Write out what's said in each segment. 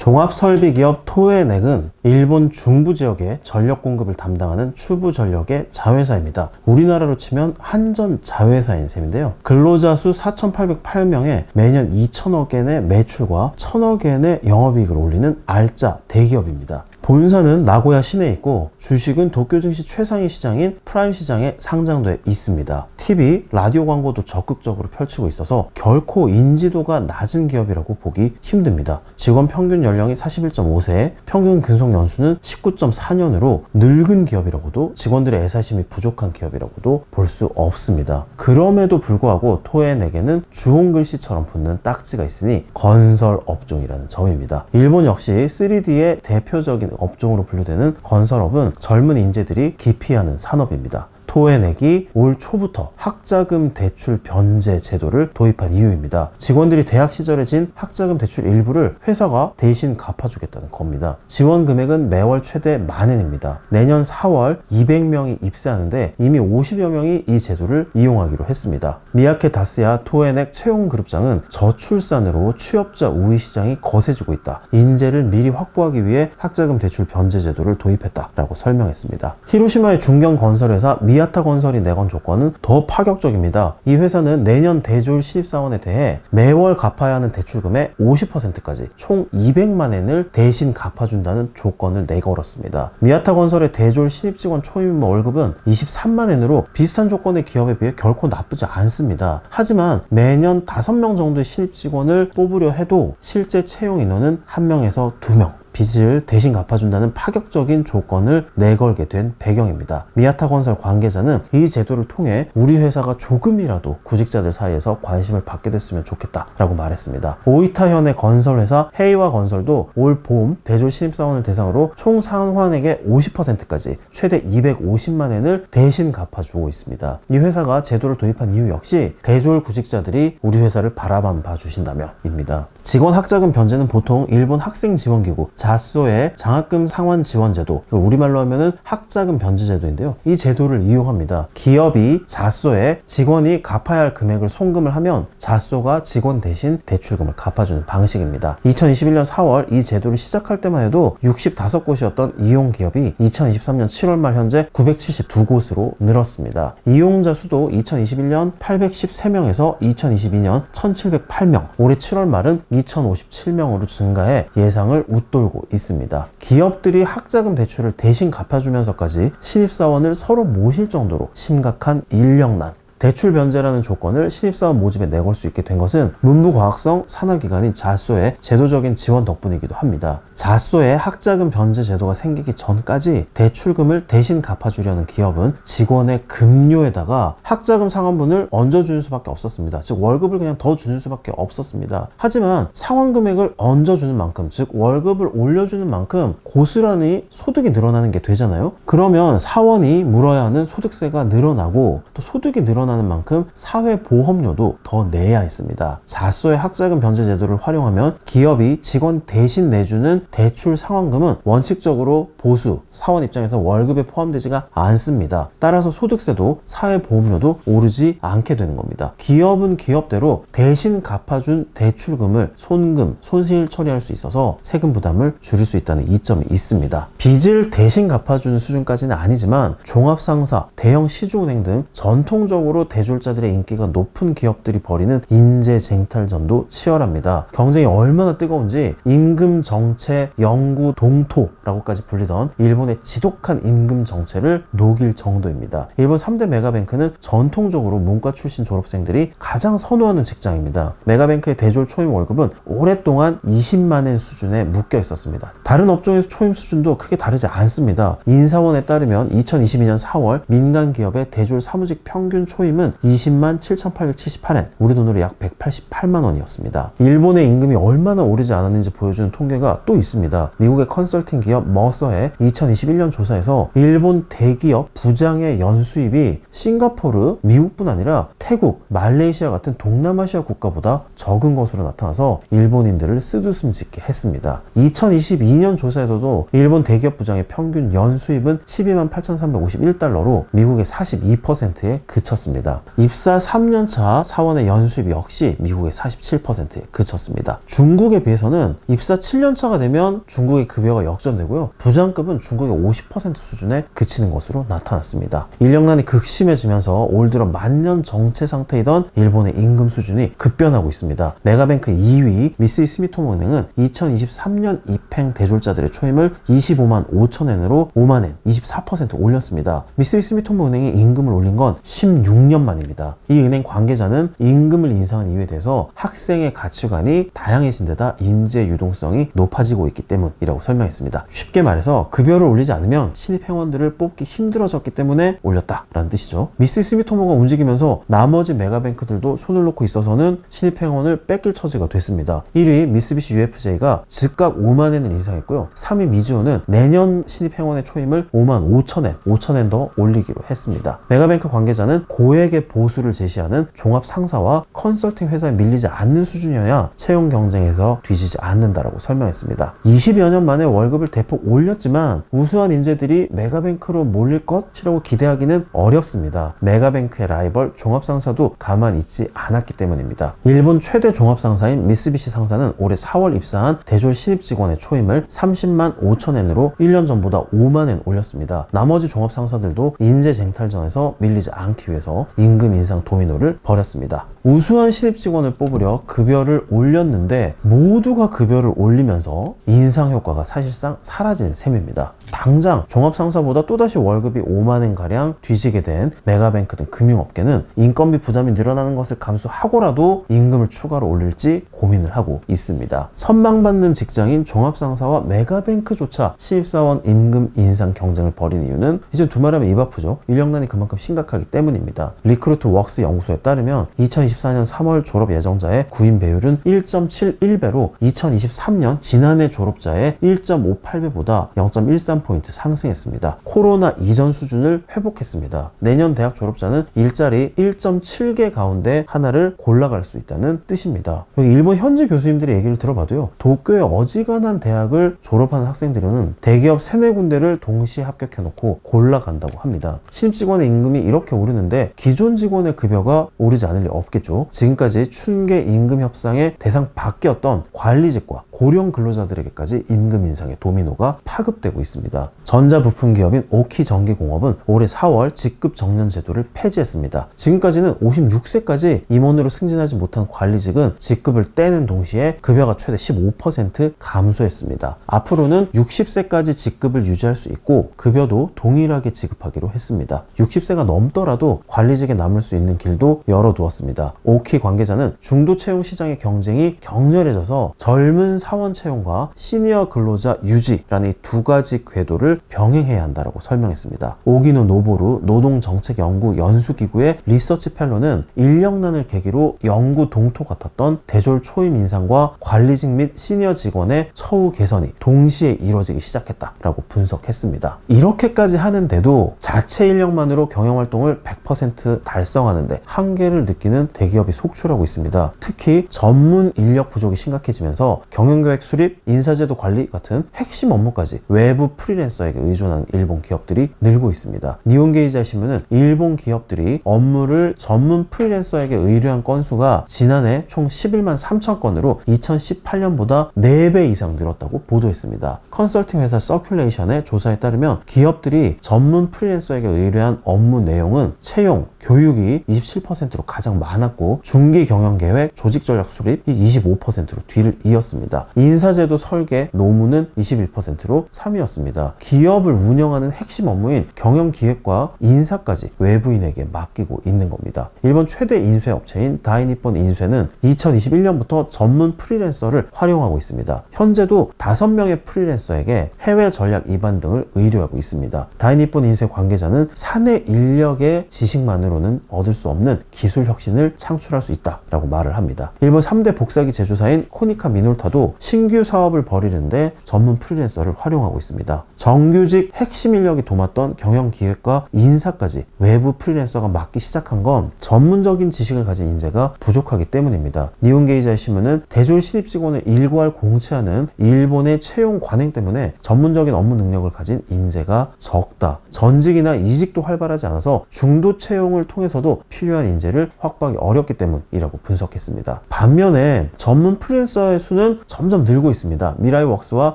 종합설비기업 토에넥은 일본 중부 지역의 전력 공급을 담당하는 추부 전력의 자회사입니다. 우리나라로 치면 한전 자회사인 셈인데요. 근로자 수 4,808명에 매년 2천억 엔의 매출과 1,000억 엔의 영업이익을 올리는 알짜 대기업입니다. 본사는 나고야 시내에 있고 주식은 도쿄 증시 최상위 시장인 프라임 시장에 상장돼 있습니다. TV, 라디오 광고도 적극적으로 펼치고 있어서 결코 인지도가 낮은 기업이라고 보기 힘듭니다. 직원 평균 연령이 41.5세, 평균 근속 연수는 19.4년으로 늙은 기업이라고도, 직원들의 애사심이 부족한 기업이라고도 볼 수 없습니다. 그럼에도 불구하고 토에넥에는 주홍 글씨처럼 붙는 딱지가 있으니 건설 업종이라는 점입니다. 일본 역시 3D의 대표적인 업종으로 분류되는 건설업은 젊은 인재들이 기피하는 산업입니다. 토에넥이 올 초부터 학자금 대출 변제 제도를 도입한 이유입니다. 직원들이 대학 시절에 진 학자금 대출 일부를 회사가 대신 갚아주겠다는 겁니다. 지원 금액은 매월 최대 10,000엔입니다. 내년 4월 200명이 입사하는데 이미 50여 명이 이 제도를 이용하기로 했습니다. 미야케 다스야 토에넥 채용그룹장은 저출산으로 취업자 우위 시장이 거세지고 있다. 인재를 미리 확보하기 위해 학자금 대출 변제 제도를 도입했다라고 설명했습니다. 히로시마의 중견건설회사 미야타 건설이 내건 조건은 더 파격적입니다. 이 회사는 내년 대졸 신입사원에 대해 매월 갚아야 하는 대출금의 50%까지 총 200만 엔을 대신 갚아준다는 조건을 내걸었습니다. 미야타 건설의 대졸 신입직원 초임 월급은 23만 엔으로 비슷한 조건의 기업에 비해 결코 나쁘지 않습니다. 하지만 매년 5명 정도의 신입직원을 뽑으려 해도 실제 채용 인원은 1명에서 2명. 빚을 대신 갚아준다는 파격적인 조건을 내걸게 된 배경입니다. 미야타 건설 관계자는 이 제도를 통해 우리 회사가 조금이라도 구직자들 사이에서 관심을 받게 됐으면 좋겠다라고 말했습니다. 오이타현의 건설회사 헤이와 건설도 올 봄 대졸 신입사원을 대상으로 총 상환액의 50%까지 최대 250만 엔을 대신 갚아주고 있습니다. 이 회사가 제도를 도입한 이유 역시 대졸 구직자들이 우리 회사를 바라만 봐주신다면입니다. 직원 학자금 변제는 보통 일본 학생지원기구 자소의 장학금 상환 지원 제도, 우리말로 하면은 학자금 변제 제도인데요. 이 제도를 이용합니다. 기업이 자소에 직원이 갚아야 할 금액을 송금을 하면 자소가 직원 대신 대출금을 갚아주는 방식입니다. 2021년 4월 이 제도를 시작할 때만 해도 65곳이었던 이용 기업이 2023년 7월 말 현재 972곳으로 늘었습니다. 이용자 수도 2021년 813명에서 2022년 1708명, 올해 7월 말은 2057명으로 증가해 예상을 웃돌고 있습니다. 기업들이 학자금 대출을 대신 갚아주면서까지 신입사원을 서로 모실 정도로 심각한 인력난, 대출 변제라는 조건을 신입사원 모집에 내걸 수 있게 된 것은 문부과학성 산하기관인 자소의 제도적인 지원 덕분이기도 합니다. 자소의 학자금 변제 제도가 생기기 전까지 대출금을 대신 갚아주려는 기업은 직원의 급료에다가 학자금 상환분을 얹어주는 수밖에 없었습니다. 즉 월급을 그냥 더 주는 수밖에 없었습니다. 하지만 상환 금액을 얹어주는 만큼, 즉 월급을 올려주는 만큼 고스란히 소득이 늘어나는 게 되잖아요. 그러면 사원이 물어야 하는 소득세가 늘어나고 또 소득이 늘어나는 만큼 사회보험료도 더 내야 했습니다. 자소의 학자금 변제 제도를 활용하면 기업이 직원 대신 내주는 대출 상환금은 원칙적으로 보수, 사원 입장에서 월급에 포함되지가 않습니다. 따라서 소득세도 사회보험료도 오르지 않게 되는 겁니다. 기업은 기업대로 대신 갚아준 대출금을 손금, 손실 처리할 수 있어서 세금 부담을 줄일 수 있다는 이점이 있습니다. 빚을 대신 갚아주는 수준까지는 아니지만 종합상사, 대형 시중은행 등 전통적으로 대졸자들의 인기가 높은 기업들이 벌이는 인재 쟁탈전도 치열합니다. 경쟁이 얼마나 뜨거운지 임금 정체, 영구 동토라고까지 불리던 일본의 지독한 임금 정체를 녹일 정도입니다. 일본 3대 메가뱅크는 전통적으로 문과 출신 졸업생들이 가장 선호하는 직장입니다. 메가뱅크의 대졸 초임 월급은 오랫동안 20만 엔 수준에 묶여 있었습니다. 다른 업종에서 초임 수준도 크게 다르지 않습니다. 인사원에 따르면 2022년 4월 민간 기업의 대졸 사무직 평균 초임 초임은 20만 7,878엔, 우리 돈으로 약 188만 원이었습니다. 일본의 임금이 얼마나 오르지 않았는지 보여주는 통계가 또 있습니다. 미국의 컨설팅 기업 머서의 2021년 조사에서 일본 대기업 부장의 연수입이 싱가포르, 미국뿐 아니라 태국, 말레이시아 같은 동남아시아 국가보다 적은 것으로 나타나서 일본인들을 쓰두숨짓게 했습니다. 2022년 조사에서도 일본 대기업 부장의 평균 연수입은 12만 8,351달러로 미국의 42%에 그쳤습니다. 입사 3년차 사원의 연수입 역시 미국의 47%에 그쳤습니다. 중국에 비해서는 입사 7년차가 되면 중국의 급여가 역전되고요. 부장급은 중국의 50% 수준에 그치는 것으로 나타났습니다. 인력난이 극심해지면서 올 들어 만년 정체 상태이던 일본의 임금 수준이 급변하고 있습니다. 메가뱅크 2위 미쓰이 스미토모 은행은 2023년 입행 대졸자들의 초임을 25만 5천엔으로 5만엔 24% 올렸습니다. 미쓰이 스미토모 은행이 임금을 올린 건 16년 만입니다. 이 은행 관계자는 임금을 인상한 이유에 대해서 학생의 가치관이 다양해진 데다 인재 유동성이 높아지고 있기 때문이라고 설명했습니다. 쉽게 말해서 급여를 올리지 않으면 신입 회원들을 뽑기 힘들어졌기 때문에 올렸다라는 뜻이죠. 미쓰이 스미토모가 움직이면서 나머지 메가뱅크들도 손을 놓고 있어서는 신입 회원을 뺏길 처지가 됐습니다. 1위 미쓰비시 UFJ가 즉각 5만엔을 인상했고요. 3위 미즈호는 내년 신입 회원의 초임을 5만 5천엔 더 올리기로 했습니다. 메가뱅크 관계자는 고액의 보수를 제시하는 종합 상사와 컨설팅 회사에 밀리지 않는 수준이어야 채용 경쟁에서 뒤지지 않는다라고 설명했습니다. 20여 년 만에 월급을 대폭 올렸지만 우수한 인재들이 메가뱅크로 몰릴 것이라고 기대하기는 어렵습니다. 메가뱅크의 라이벌 종합상사도 가만히 있지 않았기 때문입니다. 일본 최대 종합상사인 미쓰비시 상사는 올해 4월 입사한 대졸 신입 직원의 초임을 30만 5천엔으로 1년 전보다 5만엔 올렸습니다. 나머지 종합상사들도 인재 쟁탈전에서 밀리지 않기 위해서 임금 인상 도미노를 벌였습니다. 우수한 신입 직원을 뽑으려 급여를 올렸는데 모두가 급여를 올리면서 인상 효과가 사실상 사라진 셈입니다. 당장 종합상사보다 또다시 월급이 5만엔가량 뒤지게 된 메가뱅크 등 금융업계는 인건비 부담이 늘어나는 것을 감수하고라도 임금을 추가로 올릴지 고민을 하고 있습니다. 선망받는 직장인 종합상사와 메가뱅크조차 신입사원 임금 인상 경쟁을 벌이는 이유는 이제 두말하면 입 아프죠. 인력난이 그만큼 심각하기 때문입니다. 리크루트 웍스 연구소에 따르면 2024년 3월 졸업 예정자의 구인 배율은 1.71배로 2023년 지난해 졸업자의 1.58배보다 0.13포인트 상승했습니다. 코로나 이전 수준을 회복했습니다. 내년 대학 졸업자는 일자리 1.7개 가운데 하나를 골라갈 수 있다는 뜻입니다. 여기 일본 현지 교수님들의 얘기를 들어봐도요. 도쿄의 어지간한 대학을 졸업하는 학생들은 대기업 3-4군데를 동시에 합격해놓고 골라간다고 합니다. 신입직원의 임금이 이렇게 오르는데 기존 직원의 급여가 오르지 않을 리 없겠죠. 지금까지 춘계 임금 협상의 대상 밖이었던 관리직과 고령 근로자들에게까지 임금 인상의 도미노가 파급되고 있습니다. 전자부품 기업인 오키전기공업은 올해 4월 직급 정년 제도를 폐지했습니다. 지금까지는 56세까지 임원으로 승진하지 못한 관리직은 직급을 떼는 동시에 급여가 최대 15% 감소했습니다. 앞으로는 60세까지 직급을 유지할 수 있고 급여도 동일하게 지급하기로 했습니다. 60세가 넘더라도 관리직에 남을 수 있는 길도 열어두었습니다. 오키 관계자는 중도 채용 시장의 경쟁이 격렬해져서 젊은 사원 채용과 시니어 근로자 유지라는 이 두 가지 궤도를 병행해야 한다고 설명했습니다. 오기노 노보루 노동정책연구연수기구의 리서치 펠로는 인력난을 계기로 연구 동토 같았던 대졸 초임 인상과 관리직 및 시니어 직원의 처우 개선이 동시에 이루어지기 시작했다라고 분석했습니다. 이렇게까지 하는데도 자체 인력만으로 경영활동을 100% 달성하는데 한계를 느끼는 대기업이 속출하고 있습니다. 특히 전문 인력 부족이 심각해지면서 경영계획 수립, 인사제도 관리 같은 핵심 업무까지 외부 프리랜서에게 의존하는 일본 기업들이 늘고 있습니다. 니혼게이지 신문은 일본 기업들이 업무를 전문 프리랜서에게 의뢰한 건수가 지난해 총 11만 3천 건으로 2018년보다 4배 이상 늘었다고 보도했습니다. 컨설팅 회사 서큘레이션의 조사에 따르면 기업들이 전문 프리랜서에게 의뢰한 업무 내용은 채용, 교육이 27%로 가장 많았고 중기 경영계획, 조직전략 수립이 25%로 뒤를 이었습니다. 인사제도 설계, 노무는 21%로 3위였습니다. 겁니다. 기업을 운영하는 핵심 업무인 경영기획과 인사까지 외부인에게 맡기고 있는 겁니다. 일본 최대 인쇄 업체인 다이니폰 인쇄는 2021년부터 전문 프리랜서를 활용하고 있습니다. 현재도 5명의 프리랜서에게 해외 전략 이반 등을 의뢰하고 있습니다. 다이니폰 인쇄 관계자는 사내 인력의 지식만으로는 얻을 수 없는 기술 혁신을 창출할 수 있다라고 말을 합니다. 일본 3대 복사기 제조사인 코니카 미놀타도 신규 사업을 벌이는데 전문 프리랜서를 활용하고 있습니다. 정규직 핵심 인력이 도맡던 경영기획과 인사까지 외부 프리랜서가 맡기 시작한 건 전문적인 지식을 가진 인재가 부족하기 때문입니다. 니혼게이자의 신문은 대졸 신입 직원을 일괄 공채하는 일본의 채용 관행 때문에 전문적인 업무 능력을 가진 인재가 적다. 전직이나 이직도 활발하지 않아서 중도 채용을 통해서도 필요한 인재를 확보하기 어렵기 때문이라고 분석했습니다. 반면에 전문 프리랜서의 수는 점점 늘고 있습니다. 미라이웍스와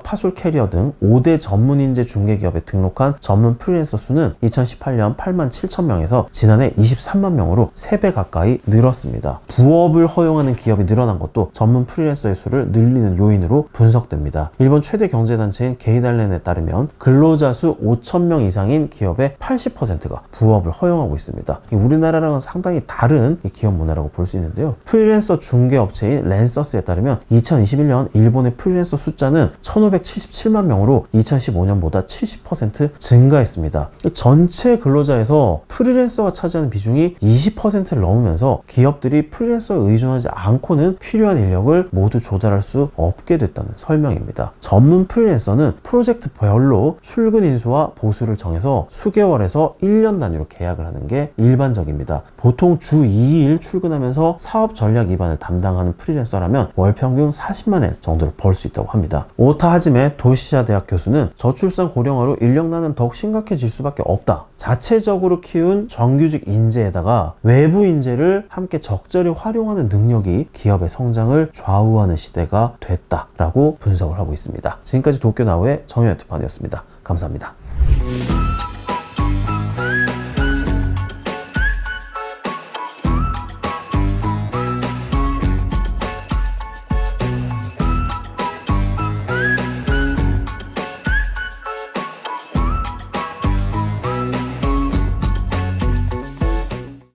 파솔 캐리어 등 5대 전문 인재 중개기업에 등록한 전문 프리랜서 수는 2018년 8만 7천 명에서 지난해 23만 명으로 3배 가까이 늘었습니다. 부업을 허용하는 기업이 늘어난 것도 전문 프리랜서의 수를 늘리는 요인으로 분석됩니다. 일본 최대 경제단체인 게이달렌에 따르면 근로자 수 5천 명 이상인 기업의 80%가 부업을 허용하고 있습니다. 우리나라랑은 상당히 다른 기업 문화라고 볼 수 있는데요. 프리랜서 중개업체인 랜서스에 따르면 2021년 일본의 프리랜서 숫자는 1577만 명으로 2015년보다 70% 증가했습니다. 전체 근로자에서 프리랜서가 차지하는 비중이 20%를 넘으면서 기업들이 프리랜서에 의존하지 않고는 필요한 인력을 모두 조달할 수 없게 됐다는 설명입니다. 전문 프리랜서는 프로젝트별로 출근 인수와 보수를 정해서 수개월에서 1년 단위로 계약을 하는 게 일반적입니다. 보통 주 2일 출근하면서 사업 전략 입안을 담당하는 프리랜서라면 월 평균 40만 엔 정도를 벌 수 있다고 합니다. 오타 하지메 도시자 대학 교수는 저출산 고령화로 인력난은 더욱 심각해질 수밖에 없다. 자체적으로 키운 정규직 인재에다가 외부 인재를 함께 적절히 활용하는 능력이 기업의 성장을 좌우하는 시대가 됐다라고 분석을 하고 있습니다. 지금까지 도쿄나우의 정현현 특파원이었습니다. 감사합니다.